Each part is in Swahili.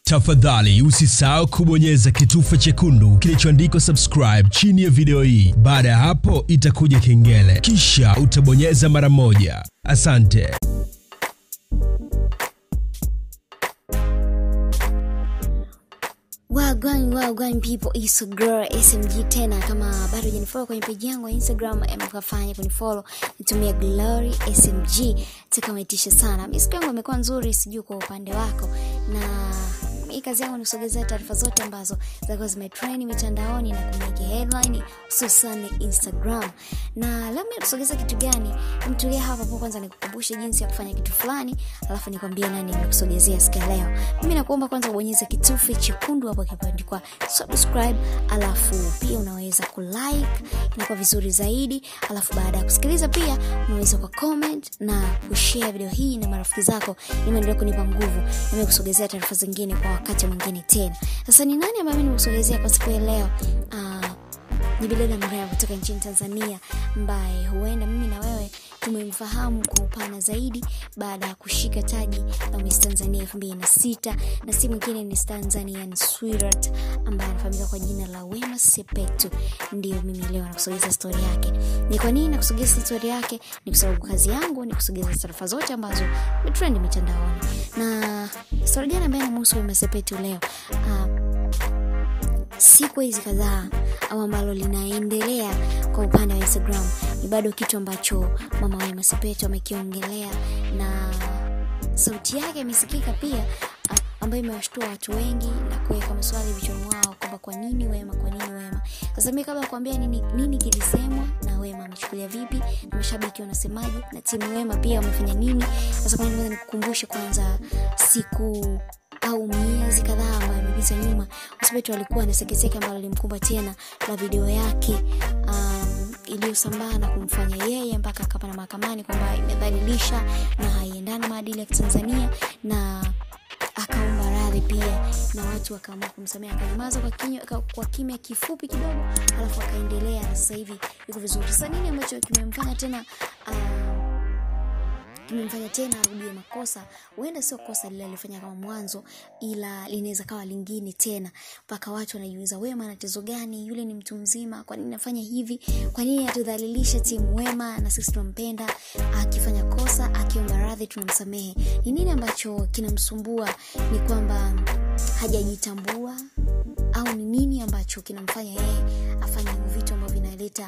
Tafadhali usisahau kubonyeza kitufe chekundu kilichoandikwa subscribe chini ya video hii. Baada ya hapo itakuja kengele, kisha utabonyeza mara moja. Asante. Well, people, it's a girl SMG tena. Kama bado hujanifollow kwenye page yangu ya Instagram, emkafanya kunifollow, nitumie Glory SMG. Tukamaitisha sana. Mimi siku yangu imekuwa nzuri, sijui kwa upande wako. Na mimi kazi yangu ni kusogezea taarifa zote ambazo zako zimetrend mitandaoni na kumake headline hususan Instagram. Na leo mimi kusogeza kitu gani? Mtulia hapa hapo kwanza nikukumbushe jinsi ya kufanya kitu fulani, alafu nikwambie nani nimekusogezea siku ya leo. Mimi nakuomba kwanza ubonyeze kitufe chekundu hapo kilichoandikwa subscribe, alafu pia unaweza kulike, inakuwa vizuri zaidi. Alafu baada ya kusikiliza pia unaweza ku comment na kushare video hii na marafiki zako, ili kunipa nguvu na mimi kusogezea taarifa zingine kwa wakati mwingine tena. Sasa ni nani ambaye mimi nimekusogezea kwa siku ya leo? Ni Bidada Mrembo kutoka nchini Tanzania, ambaye huenda mimi na wewe tumemfahamu kwa upana zaidi baada ya kushika taji la Miss Tanzania 2006, na si mwingine ni Tanzanian Sweetheart ambaye anafahamika kwa jina la Wema Sepetu. Ndio mimi leo nakusogeza story yake. Ni kwa nini nakusogeza story yake? Ni kwa sababu kazi yangu ni kusogeza taarifa zote ambazo trend mitandaoni. Na story gani ambayo inamhusu Wema Sepetu leo? Siku hizi kadhaa au ambalo linaendelea kwa upande wa Instagram ni bado kitu ambacho mama Wema Sepetu amekiongelea, na sauti yake imesikika pia, ambayo imewashtua watu wengi na kuweka maswali vichwani mwao kwamba kwa nini Wema. Sasa mimi kabla kuambia nini kilisemwa na Wema amechukulia vipi na mashabiki wanasemaje na timu Wema pia wamefanya nini, sasa kwa nini nikukumbushe kwanza siku au miezi kadhaa ambayo imepita nyuma, Sepetu alikuwa na sekeseke ambalo limkumba tena la video yake iliyosambaa na kumfanya yeye mpaka akapana mahakamani kwamba imedhalilisha na haiendani maadili ya Tanzania, na akaomba radhi pia na watu wakaamua kumsamea, akanyamaza kwa kimya kifupi kidogo, alafu akaendelea na sasa hivi yuko vizuri. Sasa nini ambacho kimemfanya tena arudie makosa? Huenda sio kosa lile alifanya kama mwanzo, ila linaweza kawa lingine tena, mpaka watu wanajiuliza Wema ana tatizo gani? Yule ni mtu mzima, kwa nini anafanya hivi? Kwa nini atudhalilisha timu Wema na sisi tunampenda? Akifanya kosa, akiomba radhi tunamsamehe. Ni nini ambacho kinamsumbua? Ni kwamba hajajitambua au ni nini ambacho kinamfanya yeye afanye vitu ambavyo vinaleta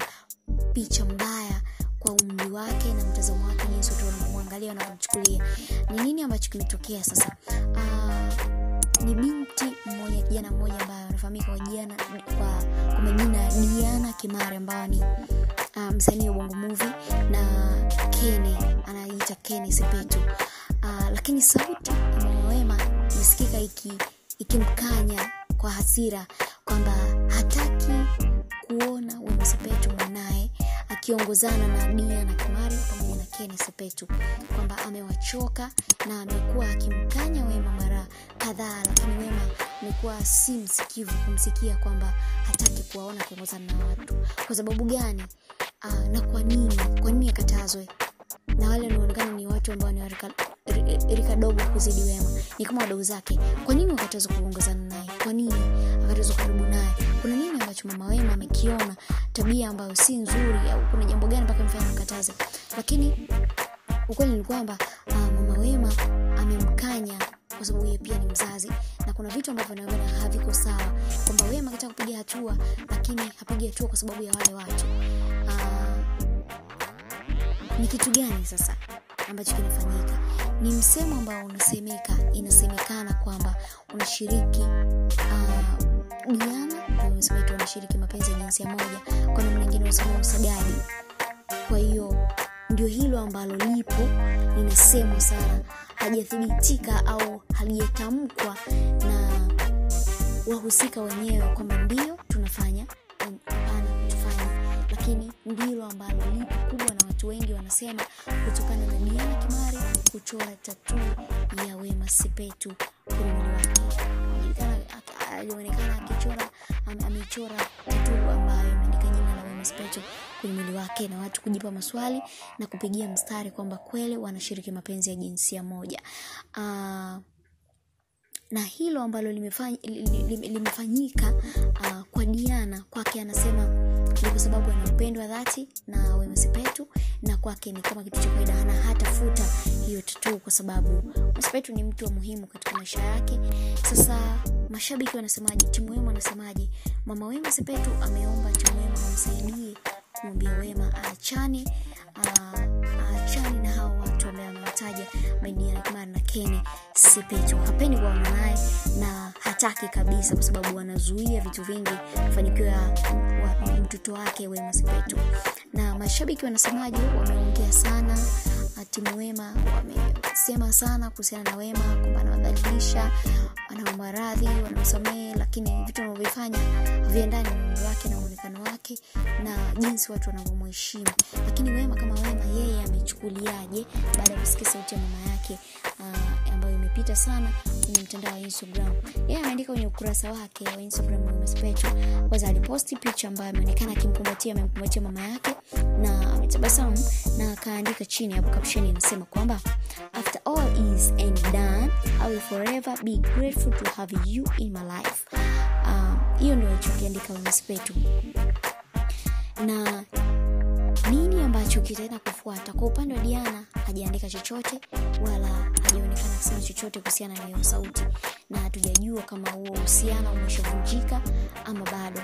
picha mbaya kwa umri wake na mtazamo wake, jinsi watu wanamwangalia na kumchukulia? Ni nini ambacho kimetokea sasa? Ni binti mmoja, kijana mmoja ambaye anafahamika kwa majina Diana Kimare, ambaye ni msanii wa Bongo Movie, na anajiita Kenny Sepetu. Lakini sauti ya Wema isikika ikimkanya kwa hasira kwamba hataki kuona Wema Sepetu mwanae akiongozana na Diana Kimare pamoja na Kenny Sepetu, kwamba amewachoka na amekuwa akimkanya Wema mara kadhaa, lakini Wema amekuwa si msikivu kumsikia kwamba hataki kuwaona akiongozana na watu. Kwa sababu gani? Na kwa nini akatazwe? Na wale wanaonekana ni watu ambao ni rika dogo kuzidi Wema, ni kama wadogo zake. Kwa nini wakatazwa kuongozana naye? Kwa nini akatazwa karibu naye? Kuna nini ambacho mama Wema amekiona, tabia ambayo si nzuri, au kuna jambo gani mpaka mfanye mkataze? Lakini ukweli ni kwamba mama Wema amemkanya kwa sababu yeye pia ni mzazi, na kuna vitu ambavyo anaona haviko sawa, kwamba Wema anataka kupiga hatua lakini hapigi hatua kwa sababu ya wale watu. Ni kitu gani sasa ambacho kinafanyika? Ni msemo ambao inasemekana kwamba unashiriki Diana na Wema Sepetu wanashiriki mapenzi ya jinsia moja, kwa namna nyingine wanasema usagaji. Kwa hiyo ndio hilo ambalo lipo linasemwa sana, hajathibitika au halijatamkwa na wahusika wenyewe kwamba ndio tunafanya, hapana tufanye, lakini ndilo ambalo lipo kubwa, na watu wengi wanasema kutokana na Diana Kimare kuchora tattoo ya Wema Sepetu kwenye mwili wake. Alionekana amechora tattoo ambayo imeandika jina la Wema Sepetu kwenye mwili wake, na watu kujipa maswali na kupigia mstari kwamba kweli wanashiriki mapenzi ya jinsia moja. na hilo ambalo limefanyika kwa Diana, kwake anasema ni kwa sababu anampendwa dhati na Wema Sepetu, na kwake ni kama kitu cha kawaida, hana hatafuta hiyo tattoo kwa sababu Wema Sepetu ni mtu wa muhimu katika maisha yake. Sasa mashabiki wanasemaje? Timu Wema wanasemaje? Mama Wema Sepetu ameomba timu Wema amsaidie kumwambia Wema aachane na hao watu ambao amewataja Diana Kimara na Kenny Sepetu. Hapendi kuona naye na hataki kabisa, kwa sababu wanazuia vitu vingi mafanikio ya mtoto wake Wema Sepetu. Na mashabiki wanasemaje? Wameongea sana, timu Wema wamesema sana kuhusiana na Wema kwamba anawadhalilisha, anaomba radhi, wanamsamehe, lakini vitu anavyofanya haviendani na umri wake na muonekano wake na jinsi watu wanavyomheshimu. Lakini Wema kama Wema, yeye amechukuliaje baada ya kusikia sauti ya mama yake ambayo imepita sana kwenye mtandao wa Instagram? Yeye ameandika kwenye ukurasa wake wa Instagram Wema Sepetu, kwanza aliposti picha ambayo ameonekana amemkumbatia mama yake na ametabasamu, na akaandika chini hapo caption inasema kwamba after all is and done, I will forever be grateful to have you in my life. Hiyo ndio alichokiandika Wema Sepetu. Na nini ambacho kitaenda kufuata? Kwa upande wa Diana hajaandika chochote wala hajaonekana kusema chochote kuhusiana na hiyo sauti, na hatujajua kama huo uhusiano umeshavunjika ama bado.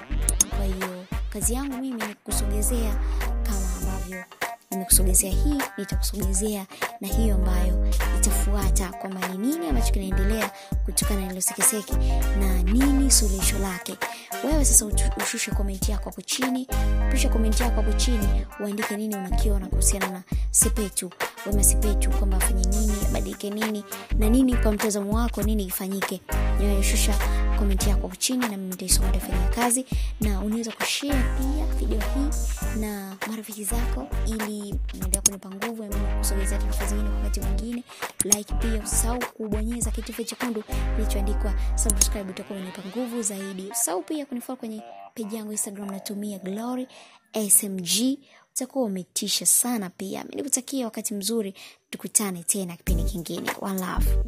Kwa hiyo kazi yangu mimi ni kukusogezea kama ambavyo nimekusogezea hii, nitakusogezea na hiyo ambayo itafuata, kwamba ni nini ambacho kinaendelea kutokana na hilo sekeseke na nini suluhisho lake. Wewe sasa ushushe comment yako hapo chini, pisha comment yako hapo chini, uandike nini unakiona kuhusiana na Sepetu, Wema Sepetu, kwamba afanye nini, abadilike nini, na nini kwa mtazamo wako nini ifanyike. Wewe shusha comment yako hapo chini na mimi nitaisoma, nitafanya kazi. Na unaweza kushare pia video hii na marafiki zako ili endelea kunipa nguvu ya mimi kusogezea taarifa zingine wakati mwingine. Like pia usahau kubonyeza kitufe chekundu kilichoandikwa subscribe, utakuwa unanipa nguvu zaidi. Usahau pia kunifollow kwenye page yangu Instagram, natumia Glory SMG, utakuwa umetisha sana pia. Mimi nikutakia wakati mzuri, tukutane tena kipindi kingine. One love.